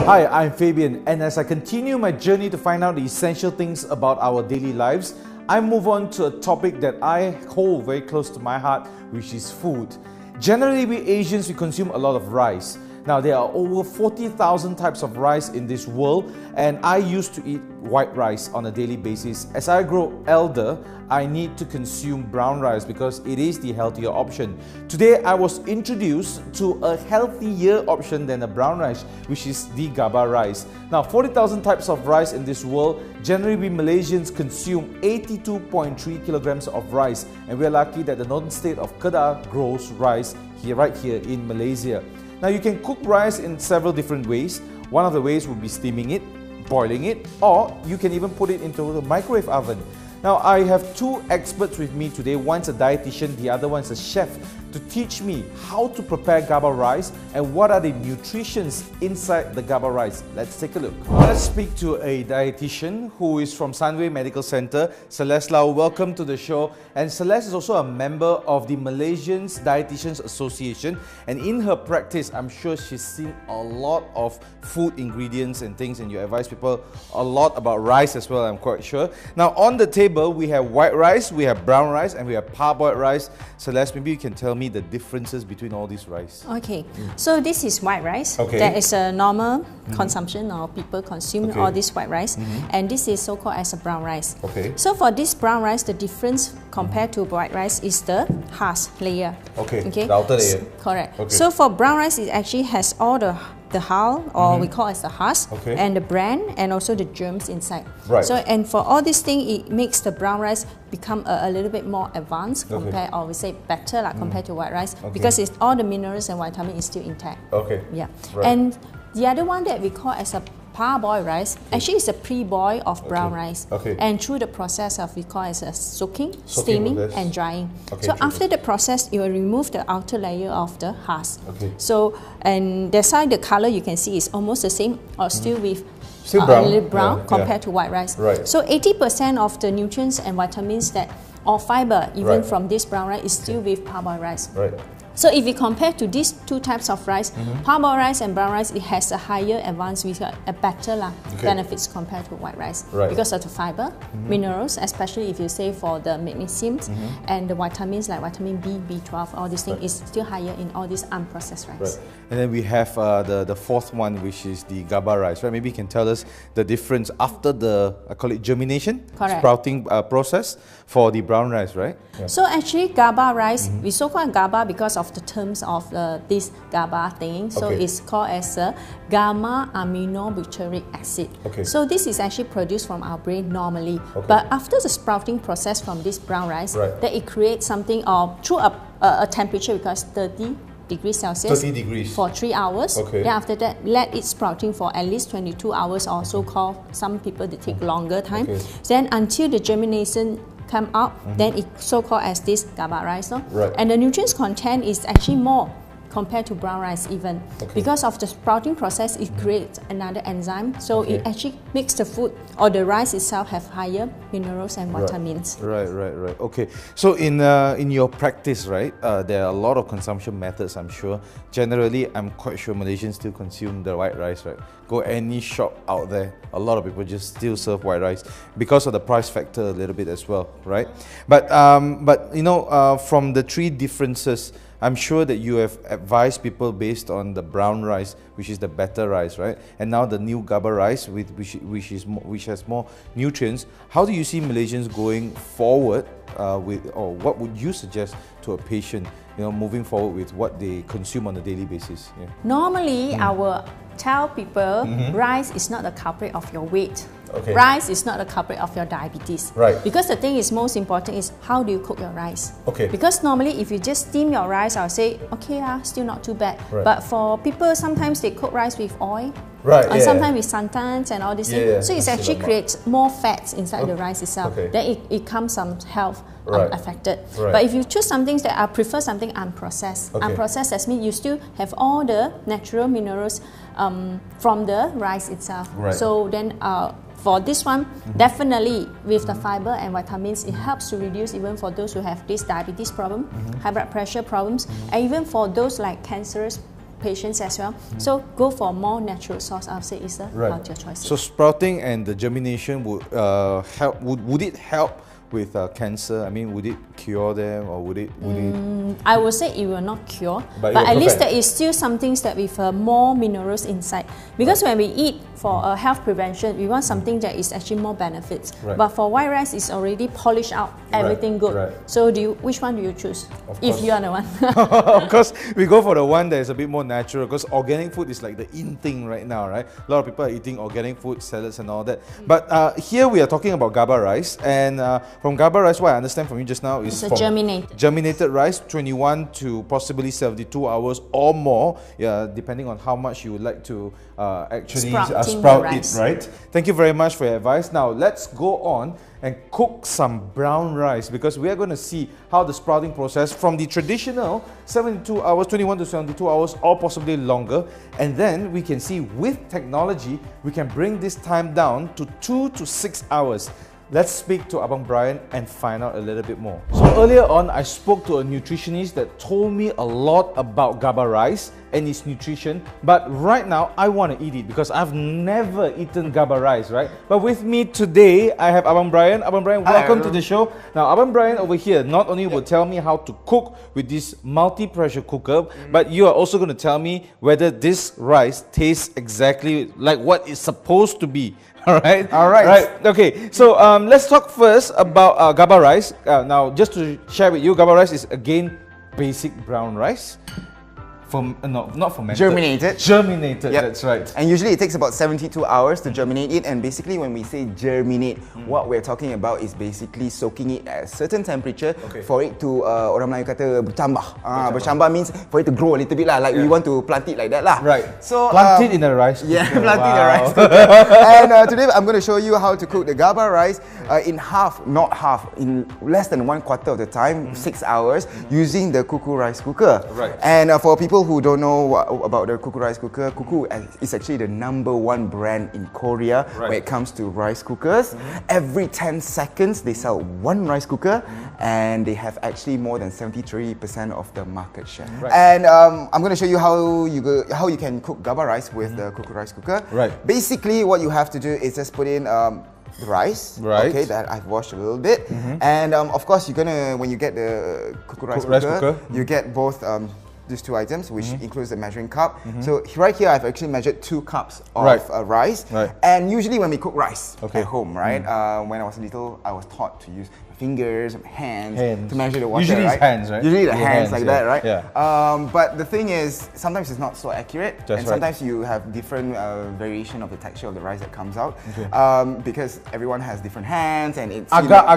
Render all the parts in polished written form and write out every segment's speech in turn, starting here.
Hi, I'm Fabian, and as I continue my journey to find out the essential things about our daily lives, I move on to a topic that I hold very close to my heart, which is food. Generally, we Asians, we consume a lot of rice. Now, there are over 40,000 types of rice in this world, and I used to eat white rice on a daily basis. As I grow elder, I need to consume brown rice because it is the healthier option. Today, I was introduced to a healthier option than the brown rice, which is the Gaba rice. Now, 40,000 types of rice in this world. Generally, we Malaysians consume 82.3 kilograms of rice, and we're lucky that the northern state of Kedah grows rice right here in Malaysia. Now, you can cook rice in several different ways. One of the ways would be steaming it, boiling it, or you can even put it into the microwave oven. Now, I have two experts with me today. One's a dietitian, the other one's a chef, to teach me how to prepare Gaba rice and what are the nutritions inside the Gaba rice. Let's take a look. Let's speak to a dietitian who is from Sunway Medical Center, Celeste Lau. Welcome to the show. And Celeste is also a member of the Malaysian Dietitians Association. And in her practice, I'm sure she's seen a lot of food ingredients and things, and you advise people a lot about rice as well, I'm quite sure. Now, on the table, we have white rice, we have brown rice, and we have parboiled rice. Celeste, maybe you can tell me the differences between all these rice. Okay, so this is white rice. Okay. That is a normal consumption, or people consume all this white rice. And this is so-called as a brown rice. Okay. So for this brown rice, the difference compared to white rice is the husk layer. Okay, the outer layer. Correct. Okay. So for brown rice, it actually has all the hull, or we call it the husk, and the bran, and also the germs inside. Right. So, and for all these things, it makes the brown rice become a little bit more advanced compared, or we say better compared to white rice, because it's all the minerals and vitamins is still intact. Okay. Yeah. Right. And the other one that we call as a parboiled rice, actually is a pre-boil of brown rice. Okay. And through the process of we call as a soaking, steaming, process. and drying. Okay, so after the process, you will remove the outer layer of the husk. Okay. So, and that's why the color you can see is almost the same, or still with brown. a little brown compared to white rice. Right. So 80% of the nutrients and vitamins that, or fiber, even from this brown rice, is still with parboiled rice. Right. So if we compare to these two types of rice, parboiled rice and brown rice, it has a higher advance with a better benefits compared to white rice. Right. Because of the fiber, minerals, especially if you say for the magnesium and the vitamins like vitamin B, B12, all these things is still higher in all these unprocessed rice. Right. And then we have the fourth one, which is the Gaba rice, right? Maybe you can tell us the difference after the, I call it germination, sprouting process for the brown rice, right? Yeah. So actually Gaba rice, we so-called Gaba because of the terms of this Gaba thing. So it's called as a gamma aminobutyric acid. Okay. So this is actually produced from our brain normally. Okay. But after the sprouting process from this brown rice, that it creates something through a temperature because 30 degrees Celsius 30 degrees for 3 hours. Okay. Then after that, let it sprouting for at least 22 hours, or so-called, some people they take longer time. Okay. Then until the germination come out, then it's so-called as this Gaba rice. No? Right. And the nutrients content is actually more compared to brown rice even. Because of the sprouting process, it creates another enzyme. So it actually makes the food or the rice itself have higher minerals and vitamins. Right. Okay. So in your practice, right, there are a lot of consumption methods, I'm sure. Generally, I'm quite sure Malaysians still consume the white rice, right? Go any shop out there, a lot of people just still serve white rice because of the price factor a little bit as well, right? But you know, from the three differences, I'm sure that you have advised people based on the brown rice, which is the better rice, right? And now the new Gaba rice, which has more nutrients. How do you see Malaysians going forward or what would you suggest to a patient, you know, moving forward with what they consume on a daily basis? Yeah. Normally, I will tell people rice is not the culprit of your weight. Rice is not the culprit of your diabetes. Right. Because the thing is most important is how do you cook your rice. Because normally if you just steam your rice, I'll say, okay, still not too bad. But for people, sometimes they cook rice with oil. And sometimes with santans and all these things. So it actually creates more fats inside the rice itself. Then it comes some health affected. But if you choose some things that I prefer something unprocessed. Unprocessed, that means you still have all the natural minerals from the rice itself. So then for this one, definitely with the fiber and vitamins, it helps to reduce even for those who have this diabetes problem, high blood pressure problems, and even for those like cancerous patients as well. So go for more natural source. I would say is a healthier choice. So sprouting and the germination would help. Would it help with cancer? I mean, would it cure them, or would it? I would say it will not cure, but at least there is still some things that with more minerals inside. Because when we eat for health prevention, we want something that is actually more benefits. But for white rice, it's already polished out, everything good. So which one do you choose? If you are the one. Of course, we go for the one that is a bit more natural, because organic food is like the in thing right now, right? A lot of people are eating organic food, salads and all that. But here we are talking about Gaba rice, and from Gaba rice, what I understand from you just now is it's a germinated rice, 21 to possibly 72 hours or more, depending on how much you would like to actually sprout it, right? Thank you very much for your advice. Now let's go on and cook some brown rice, because we are going to see how the sprouting process from the traditional 72 hours, 21 to 72 hours, or possibly longer, and then we can see with technology we can bring this time down to 2 to 6 hours. Let's speak to Abang Brian and find out a little bit more. So earlier on, I spoke to a nutritionist that told me a lot about Gaba rice and its nutrition, but right now I want to eat it because I've never eaten Gaba rice, right? But with me today, I have Abang Brian. Abang Brian, welcome to the show. Now, Abang Brian over here not only will tell me how to cook with this multi-pressure cooker, but you are also going to tell me whether this rice tastes exactly like what it's supposed to be. All right. Okay. So let's talk first about Gaba rice. Now, just to share with you, Gaba rice is again basic brown rice. Not fermented. Germinated, yep. That's right. And usually it takes about 72 hours to germinate it. And basically when we say germinate, what we're talking about is basically soaking it at a certain temperature for it to, orang Melayu kata bercambah. Bercambah means for it to grow a little bit lah. Like we want to plant it like that lah. Right. So plant it in a rice cooker. Yeah, plant it in a rice cooker. And today I'm going to show you how to cook the Gaba rice in half, not half, in less than 1/4 of the time, 6 hours, using the Kuku rice cooker. Right. And for people who don't know about the Kuku rice cooker, Kuku is actually the #1 brand in Korea when it comes to rice cookers. Every 10 seconds they sell one rice cooker, and they have actually more than 73% of the market share. And I'm going to show you how you can cook Gaba rice with the Kuku rice cooker. Basically what you have to do is just put in the rice, okay, that I've washed a little bit, and of course you're gonna, when you get the Kuku rice cooker, you get both these two items, which includes the measuring cup. So right here I've actually measured 2 cups of rice. And usually when we cook rice at home, right, when I was little, I was taught to use fingers, hands to measure the water. Usually right? it's hands, right? Usually the hands like that, right? Yeah. But the thing is, sometimes it's not so accurate, That's and sometimes you have different variation of the texture of the rice that comes out, because everyone has different hands, and it's agak.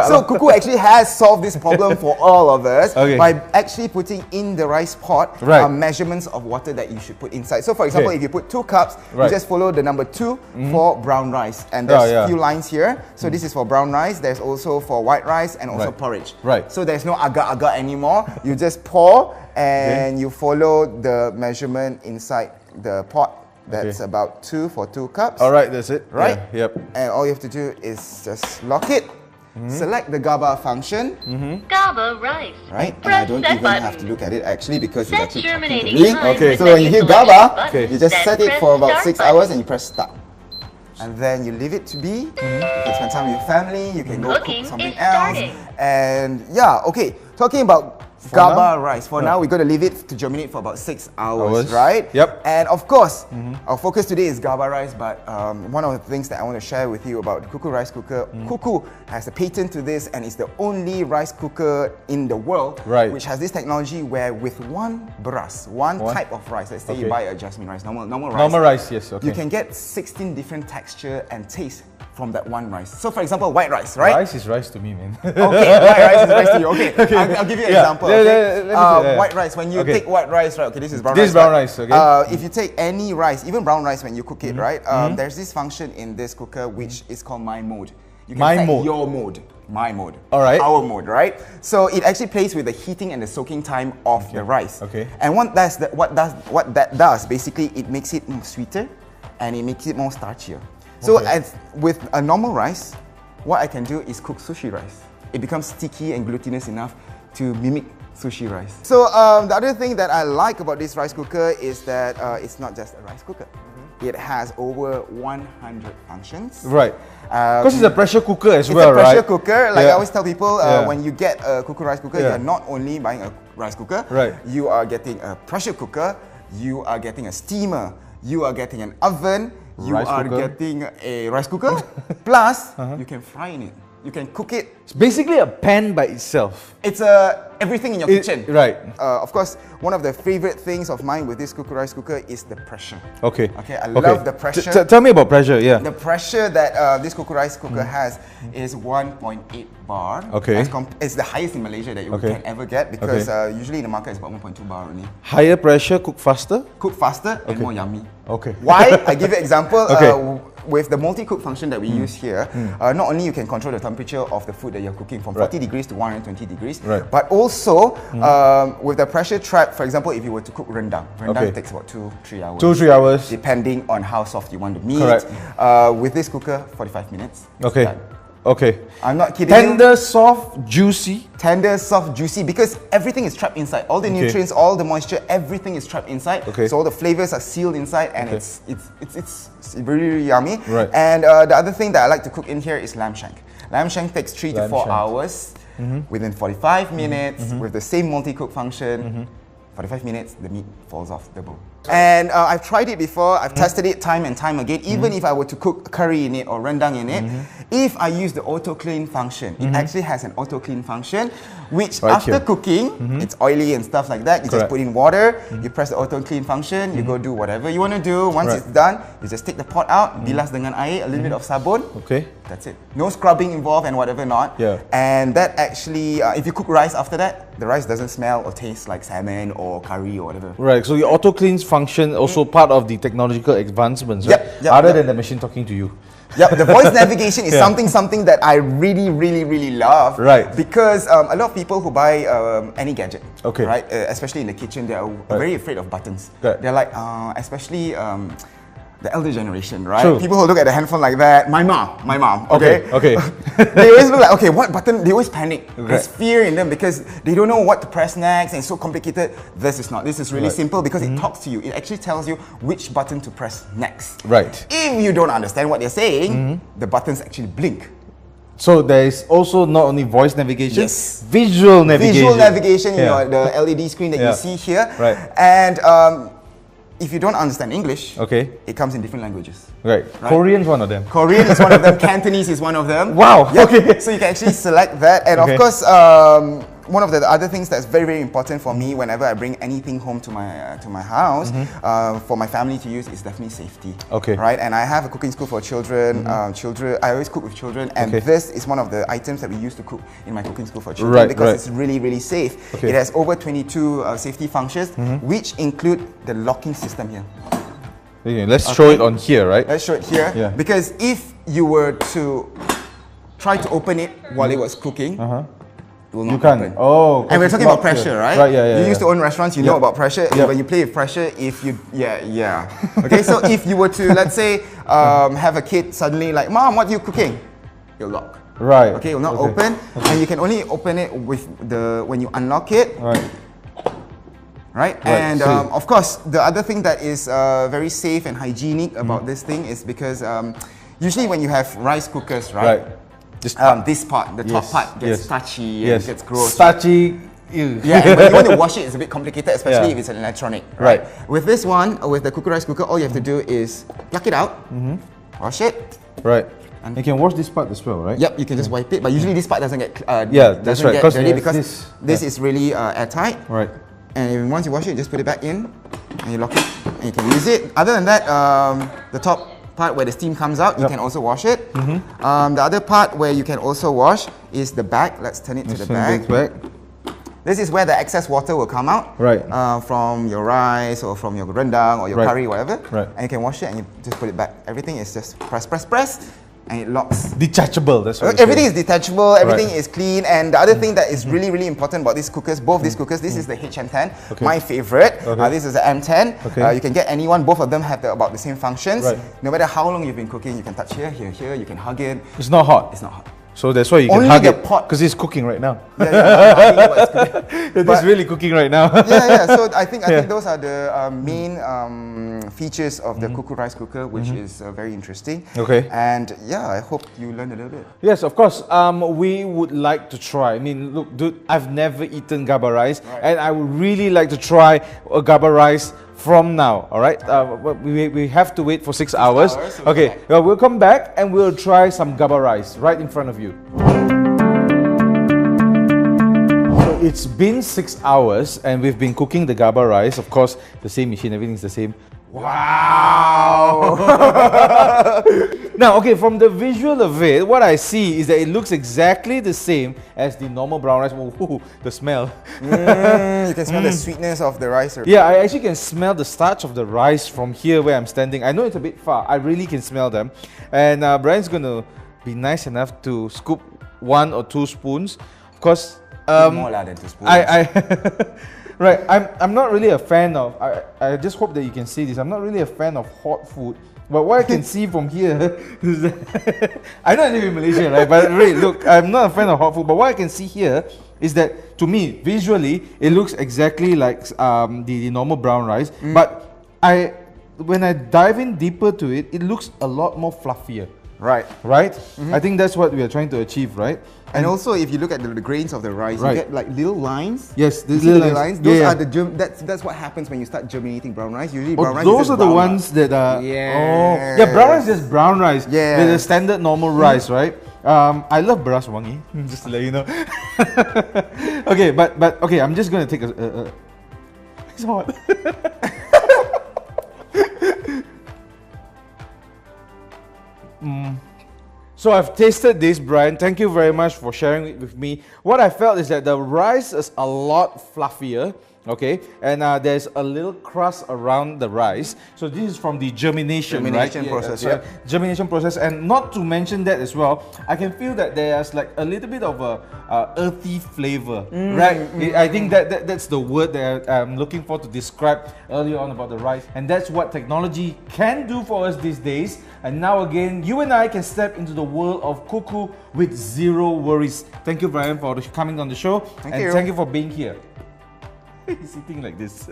So Kuku actually has solved this problem for all of us by actually putting in the rice pot measurements of water that you should put inside. So for example, if you put 2 cups, you just follow the number 2 for brown rice, and there's a few lines here. So this is for brown rice. There's also for white rice and also porridge. So there's no agak anymore. You just pour and you follow the measurement inside the pot. That's about 2 for 2 cups. All right, that's it. Right? Yep. And all you have to do is just lock it. Select the Gaba function. Gaba rice. Right? And I don't even have to look at it actually, because it's actually germinating talking to me. time. So when you hit Gaba, you just set it for about 6 hours and you press start. And then you leave it to be. You can spend time with your family. You can go cook something else. And yeah, okay. Talking about Gaba rice. For now, we're going to leave it to germinate for about 6 hours, right? Yep. And of course, our focus today is Gaba rice. But one of the things that I want to share with you about the Kuku rice cooker, Kuku has a patent to this, and it's the only rice cooker in the world which has this technology where with one type of rice, let's say you buy a jasmine rice, normal rice, you can get 16 different texture and taste from that one rice. So for example, white rice, right? Rice is rice to me, man. Okay, white rice is rice to you. Okay, I'll give you an example. White rice, when you take white rice, right? Okay, this is brown rice. This is brown rice, okay. If you take any rice, even brown rice, when you cook it, right? There's this function in this cooker which is called my mode. You can set your mode, my mode, our mode, right? So it actually plays with the heating and the soaking time of the rice. And what that does, basically, it makes it sweeter, and it makes it more starchier. So as with a normal rice, what I can do is cook sushi rice. It becomes sticky and glutinous enough to mimic sushi rice. So the other thing that I like about this rice cooker is that it's not just a rice cooker. It has over 100 functions. Right. Because it's a pressure cooker as well, right? right? It's a pressure cooker. Like I always tell people, when you get a Kuku rice cooker, you're not only buying a rice cooker, you are getting a pressure cooker, you are getting a steamer, you are getting an oven, you are getting a rice cooker, plus you can fry in it. You can cook it. It's basically a pan by itself. It's everything in your kitchen. Right. Of course, one of the favorite things of mine with this Kuku rice cooker is the pressure. Okay. Okay, I love the pressure. Tell me about pressure, The pressure that this Kuku rice cooker has is 1.8 bar. Okay. It's the highest in Malaysia that you can ever get because usually in the market it's about 1.2 bar only. Higher pressure, cook faster? Cook faster and more yummy. Okay. Why? I give you an example. With the multi-cook function that we use here, not only you can control the temperature of the food that you're cooking from 40 degrees to 120 degrees, but also with the pressure trap, for example, if you were to cook rendang, takes about 2-3 hours. 2-3 hours. Depending on how soft you want the meat. With this cooker, 45 minutes. Okay. Okay. I'm not kidding. Tender, soft, juicy. Tender, soft, juicy, because everything is trapped inside. All the nutrients, all the moisture, everything is trapped inside. So all the flavors are sealed inside, and it's really, really yummy. And the other thing that I like to cook in here is lamb shank. Lamb shank takes 3 to 4 hours. Within 45 minutes, with the same multi-cook function, 45 minutes, the meat falls off the bone. And I've tried it before, I've tested it time and time again. Even if I were to cook curry in it or rendang in it, if I use the auto clean function, it actually has an auto clean function, which after cooking, it's oily and stuff like that, you just put in water, you press the auto clean function, you go do whatever you want to do. Once it's done, you just take the pot out, bilas dengan air, a little bit of sabun, that's it. No scrubbing involved and whatever not. And that actually, if you cook rice after that, the rice doesn't smell or taste like salmon or curry or whatever. Right, so your auto cleans function also part of the technological advancements, right? Other than the machine talking to you. The voice navigation is something that I really love. Because a lot of people who buy any gadget, right, especially in the kitchen, they are very afraid of buttons. They're like, especially the elder generation, right? People who look at the handphone like that. My mom, okay? They always look like, okay, what button? They always panic. There's fear in them because they don't know what to press next, and it's so complicated. This is not. This is really simple because it talks to you. It actually tells you which button to press next. If you don't understand what they're saying, the buttons actually blink. So there is also not only voice navigation, visual navigation. Visual navigation, you know, the LED screen that you see here. And if you don't understand English, it comes in different languages. Korean is one of them. Korean is one of them. Cantonese is one of them. Wow. So you can actually select that. And of course, one of the other things that's very important for me whenever I bring anything home to my house, for my family to use, is definitely safety. Right? And I have a cooking school for children. I always cook with children, and this is one of the items that we used to cook in my cooking school for children because it's really safe. It has over 22 safety functions, which include the locking system here. Let's show it on here, right? Let's show it here. Because if you were to try to open it while it was cooking, it will not open. And we're talking about pressure, right? You used to own restaurants, you know about pressure. When you play with pressure, if you, okay, so if you were to, let's say, have a kid suddenly like, Mom, what are you cooking? It'll lock. Okay, it will not open. And you can only open it with when you unlock it. And of course, the other thing that is very safe and hygienic about this thing is because usually when you have rice cookers, this part, the top part gets starchy and gets gross. Starchy. And when you want to wash it, it's a bit complicated, especially if it's an electronic. With this one, with the Kuku rice cooker, all you have to do is pluck it out, wash it. And you can wash this part as well, right? You can just wipe it, but usually this part doesn't get that's right. dirty because this is really airtight. And once you wash it, just put it back in, and you lock it, and you can use it. Other than that, the top part where the steam comes out, you can also wash it. The other part where you can also wash is the back. Let's turn it to the back. This is where the excess water will come out from your rice or from your rendang or your curry, whatever. And you can wash it and you just put it back. Everything is just press, and it locks. Detachable, that's what everything is detachable, everything Right. is clean, and the other thing that is really, really important about these cookers, both these cookers, this is the HM10, my favorite, this is the M10, you can get anyone, both of them have about the same functions. Right. No matter how long you've been cooking, you can touch here, here, here, you can hug it. It's not hot. It's not hot. So that's why you can Only hug the it, pot. because it's cooking right now. It's It's really cooking right now. So I think those are the main features of the Cuckoo rice cooker, which is very interesting. Okay. And yeah, I hope you learned a little bit. Yes, of course. We would like to try. I mean, look, dude, I've never eaten Gaba rice, and I would really like to try a Gaba rice from now. All right. We have to wait for 6 hours. Okay. Well, we'll come back and we'll try some Gaba rice right in front of you. So it's been 6 hours and we've been cooking the Gaba rice. Of course, the same machine, everything's the same. Wow! Now, okay, from the visual of it, what I see is that it looks exactly the same as the normal brown rice. Ooh, the smell. You can smell the sweetness of the rice. Yeah, I actually can smell the starch of the rice from here where I'm standing. I know it's a bit far. I really can smell them. And Brian's going to be nice enough to scoop 1 or 2 spoons. Of course, more than 2 spoons. Right, I'm not really a fan of, I just hope that you can see this, I'm not really a fan of hot food, but what I can see from here is that, I know I live in Malaysia, right, but really, look, I'm not a fan of hot food, but what I can see here is that, to me, visually, it looks exactly like the normal brown rice, but when I dive in deeper to it, it looks a lot more fluffier. Right. Right? I think that's what we are trying to achieve, right? And also, if you look at the grains of the rice, you get like little lines. Yes, the little lines. Those are the that's what happens when you start germinating brown rice. Usually, brown rice. Those are the ones that are. Yeah. Yeah, brown rice is brown rice. Yeah. With the standard normal rice, right? I love beras wangi. Just to let you know. Okay, but okay, I'm just gonna take a it's hot. So I've tasted this, Brian. Thank you very much for sharing it with me. What I felt is that the rice is a lot fluffier, okay? And there's a little crust around the rice. So this is from the germination process. Yeah, germination process. And not to mention that as well, I can feel that there's like a little bit of a earthy flavor, right? I think that's the word that I'm looking for to describe earlier on about the rice. And that's what technology can do for us these days. And now again, you and I can step into the world of Cuckoo with zero worries. Thank you, Brian, for coming on the show. Thank you for being here. He's sitting like this.